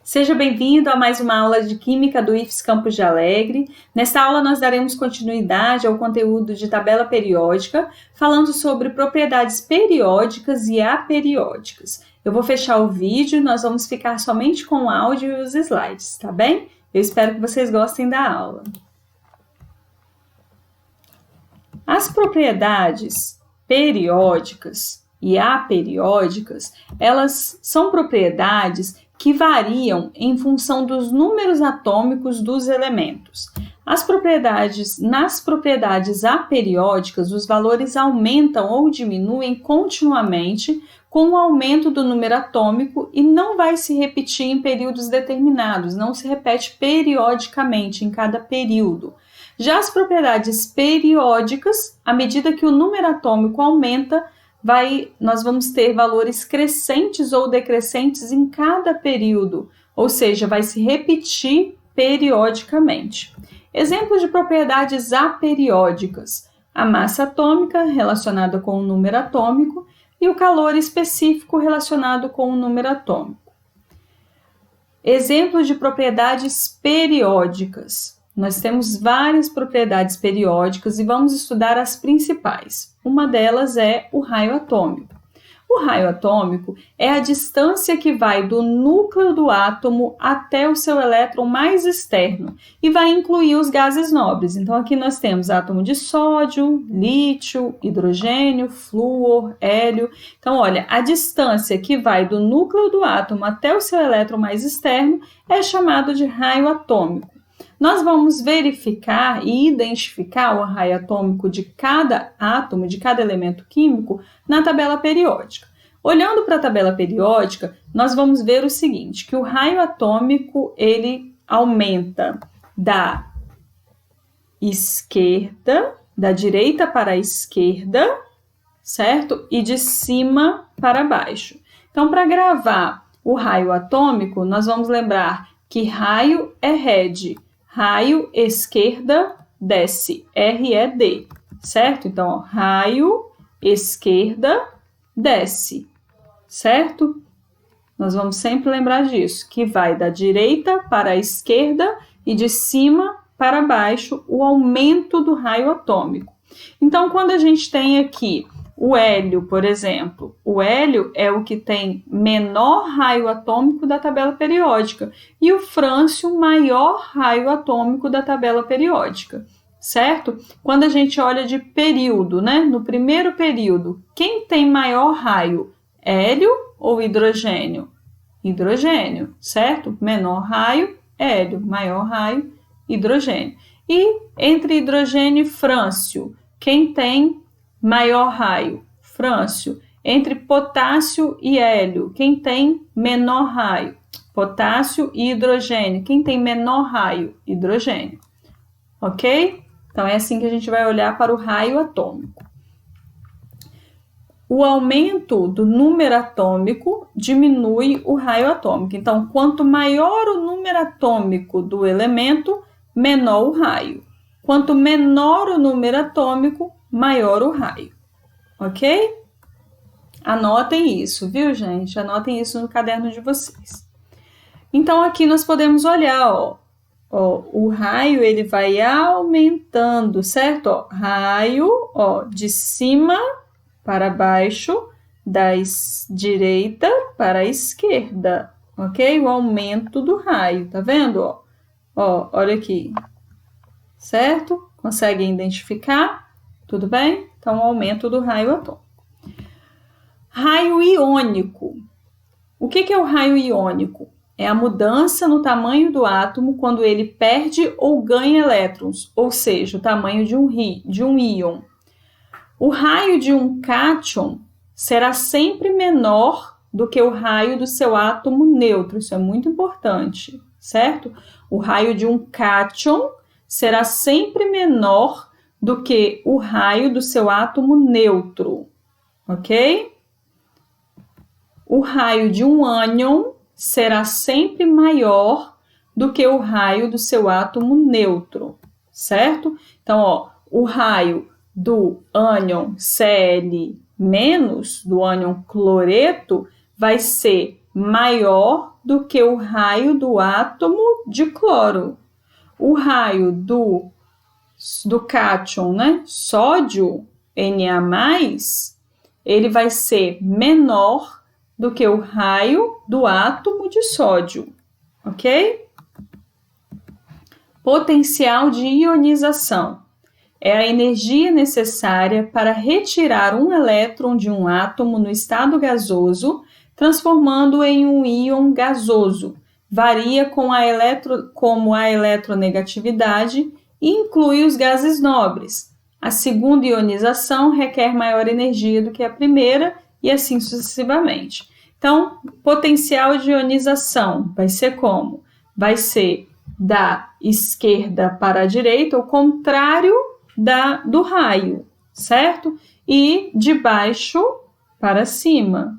Seja bem-vindo a mais uma aula de Química do IFES Campos de Alegre. Nesta aula nós daremos continuidade ao conteúdo de tabela periódica, falando sobre propriedades periódicas e aperiódicas. Eu vou fechar o vídeo e nós vamos ficar somente com o áudio e os slides, tá bem? Eu espero que vocês gostem da aula. As propriedades periódicas e aperiódicas, elas são propriedades que variam em função dos números atômicos dos elementos. Nas propriedades aperiódicas, os valores aumentam ou diminuem continuamente com o aumento do número atômico e não vai se repetir em períodos determinados, não se repete periodicamente em cada período. Já as propriedades periódicas, à medida que o número atômico aumenta, nós vamos ter valores crescentes ou decrescentes em cada período, ou seja, vai se repetir periodicamente. Exemplos de propriedades aperiódicas: a massa atômica relacionada com o número atômico e o calor específico relacionado com o número atômico. Exemplos de propriedades periódicas: nós temos várias propriedades periódicas e vamos estudar as principais. Uma delas é o raio atômico. O raio atômico é a distância que vai do núcleo do átomo até o seu elétron mais externo e vai incluir os gases nobres. Então, aqui nós temos átomo de sódio, lítio, hidrogênio, flúor, hélio. Então, olha, a distância que vai do núcleo do átomo até o seu elétron mais externo é chamado de raio atômico. Nós vamos verificar e identificar o raio atômico de cada átomo, de cada elemento químico, na tabela periódica. Olhando para a tabela periódica, nós vamos ver o seguinte, que o raio atômico, ele aumenta da esquerda, da direita para a esquerda, certo? E de cima para baixo. Então, para gravar o raio atômico, nós vamos lembrar que raio é RED. Raio, esquerda, desce, RED, certo? Então, ó, raio, esquerda, desce, certo? Nós vamos sempre lembrar disso, que vai da direita para a esquerda e de cima para baixo o aumento do raio atômico. Então, quando a gente tem aqui o hélio, por exemplo, o hélio é o que tem menor raio atômico da tabela periódica e o frâncio, maior raio atômico da tabela periódica, certo? Quando a gente olha de período, né? No primeiro período, quem tem maior raio? Hélio ou hidrogênio? Hidrogênio, certo? Menor raio, hélio, maior raio, hidrogênio. E entre hidrogênio e frâncio, quem tem maior raio? Frâncio. Entre potássio e hélio, quem tem menor raio? Potássio e hidrogênio, quem tem menor raio? Hidrogênio. Ok? Então, é assim que a gente vai olhar para o raio atômico. O aumento do número atômico diminui o raio atômico. Então, quanto maior o número atômico do elemento, menor o raio. Quanto menor o número atômico, maior o raio, ok? Anotem isso, viu, gente? Anotem isso no caderno de vocês. Então, aqui nós podemos olhar, ó, o raio, ele vai aumentando, certo? Ó, raio, ó, de cima para baixo, da direita para a esquerda, ok? O aumento do raio, tá vendo? Ó, olha aqui, certo? Conseguem identificar? Tudo bem? Então, o aumento do raio atômico. Raio iônico. O que é o raio iônico? É a mudança no tamanho do átomo quando ele perde ou ganha elétrons, ou seja, o tamanho de um íon. O raio de um cátion será sempre menor do que o raio do seu átomo neutro. Isso é muito importante, certo? O raio de um cátion será sempre menor do que o raio do seu átomo neutro, ok? O raio de um ânion será sempre maior do que o raio do seu átomo neutro, certo? Então, ó, o raio do ânion Cl- do ânion cloreto vai ser maior do que o raio do átomo de cloro. O raio do cátion, né, sódio, Na+, ele vai ser menor do que o raio do átomo de sódio, ok? Potencial de ionização é a energia necessária para retirar um elétron de um átomo no estado gasoso, transformando-o em um íon gasoso. Varia como a eletronegatividade e inclui os gases nobres. A segunda ionização requer maior energia do que a primeira e assim sucessivamente. Então, potencial de ionização vai ser como? Vai ser da esquerda para a direita, o contrário do raio, certo? E de baixo para cima,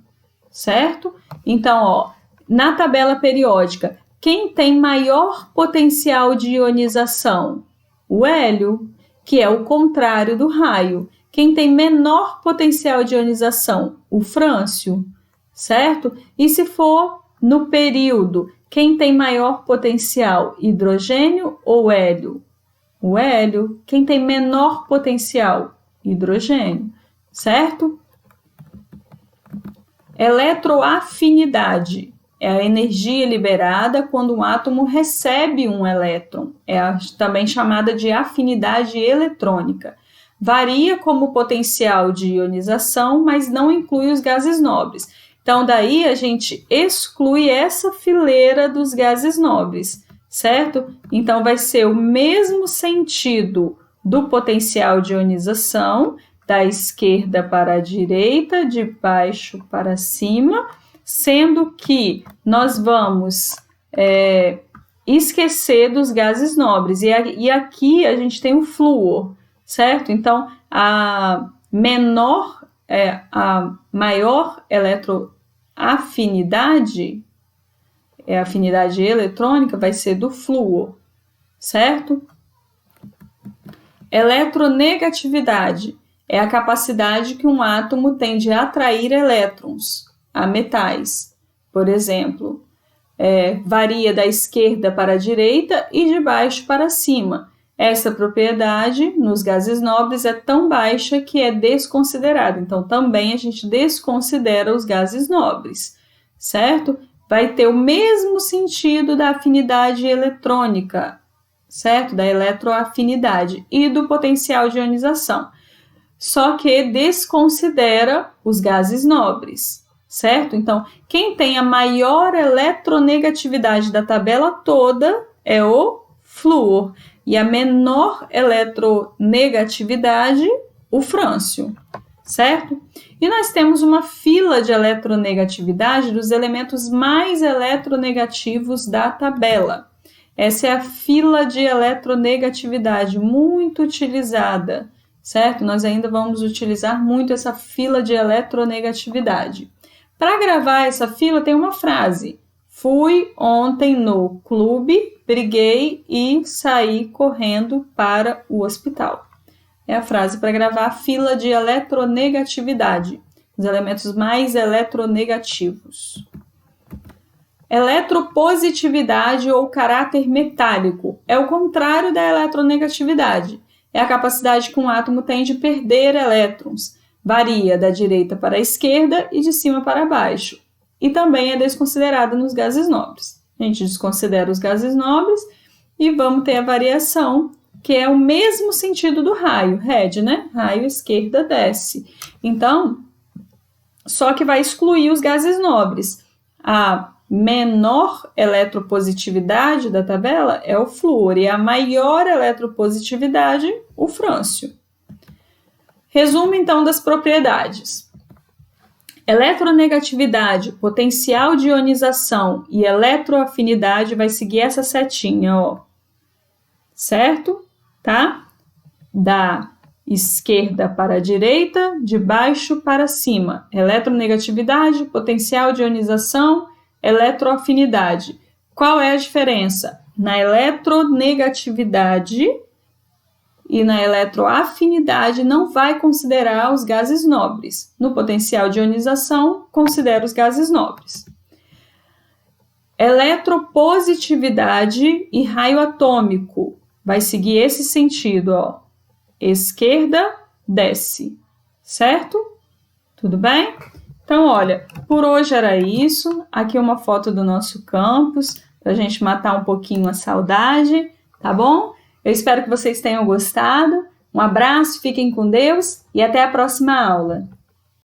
certo? Então, ó, na tabela periódica, quem tem maior potencial de ionização? O hélio, que é o contrário do raio. Quem tem menor potencial de ionização? O frâncio, certo? E se for no período, quem tem maior potencial? Hidrogênio ou hélio? O hélio. Quem tem menor potencial? Hidrogênio, certo? Eletroafinidade é a energia liberada quando um átomo recebe um elétron. É também chamada de afinidade eletrônica. Varia como potencial de ionização, mas não inclui os gases nobres. Então, daí a gente exclui essa fileira dos gases nobres, certo? Então, vai ser o mesmo sentido do potencial de ionização, da esquerda para a direita, de baixo para cima, sendo que nós vamos esquecer dos gases nobres. E aqui a gente tem o flúor, certo? Então, a maior eletroafinidade, a afinidade eletrônica, vai ser do flúor, certo? Eletronegatividade é a capacidade que um átomo tem de atrair elétrons a metais, por exemplo. Varia da esquerda para a direita e de baixo para cima. Essa propriedade nos gases nobres é tão baixa que é desconsiderada. Então, também a gente desconsidera os gases nobres, certo? Vai ter o mesmo sentido da afinidade eletrônica, certo? Da eletroafinidade e do potencial de ionização. Só que desconsidera os gases nobres, certo? Então, quem tem a maior eletronegatividade da tabela toda é o flúor e a menor eletronegatividade, o frâncio, certo? E nós temos uma fila de eletronegatividade dos elementos mais eletronegativos da tabela. Essa é a fila de eletronegatividade muito utilizada, certo? Nós ainda vamos utilizar muito essa fila de eletronegatividade. Para gravar essa fila tem uma frase: fui ontem no clube, briguei e saí correndo para o hospital. É a frase para gravar a fila de eletronegatividade, os elementos mais eletronegativos. Eletropositividade ou caráter metálico é o contrário da eletronegatividade. É a capacidade que um átomo tem de perder elétrons. Varia da direita para a esquerda e de cima para baixo. E também é desconsiderada nos gases nobres. A gente desconsidera os gases nobres e vamos ter a variação, que é o mesmo sentido do raio, red, né? Raio esquerda desce. Então, só que vai excluir os gases nobres. A menor eletropositividade da tabela é o flúor e a maior eletropositividade, o frâncio. Resumo, então, das propriedades. Eletronegatividade, potencial de ionização e eletroafinidade vai seguir essa setinha, ó. Certo? Tá? Da esquerda para a direita, de baixo para cima. Eletronegatividade, potencial de ionização, eletroafinidade. Qual é a diferença? Na eletronegatividade e na eletroafinidade não vai considerar os gases nobres. No potencial de ionização, considera os gases nobres. Eletropositividade e raio atômico. Vai seguir esse sentido, ó. Esquerda, desce. Certo? Tudo bem? Então, olha, por hoje era isso. Aqui uma foto do nosso campus, para a gente matar um pouquinho a saudade, tá bom? Eu espero que vocês tenham gostado. Um abraço, fiquem com Deus e até a próxima aula.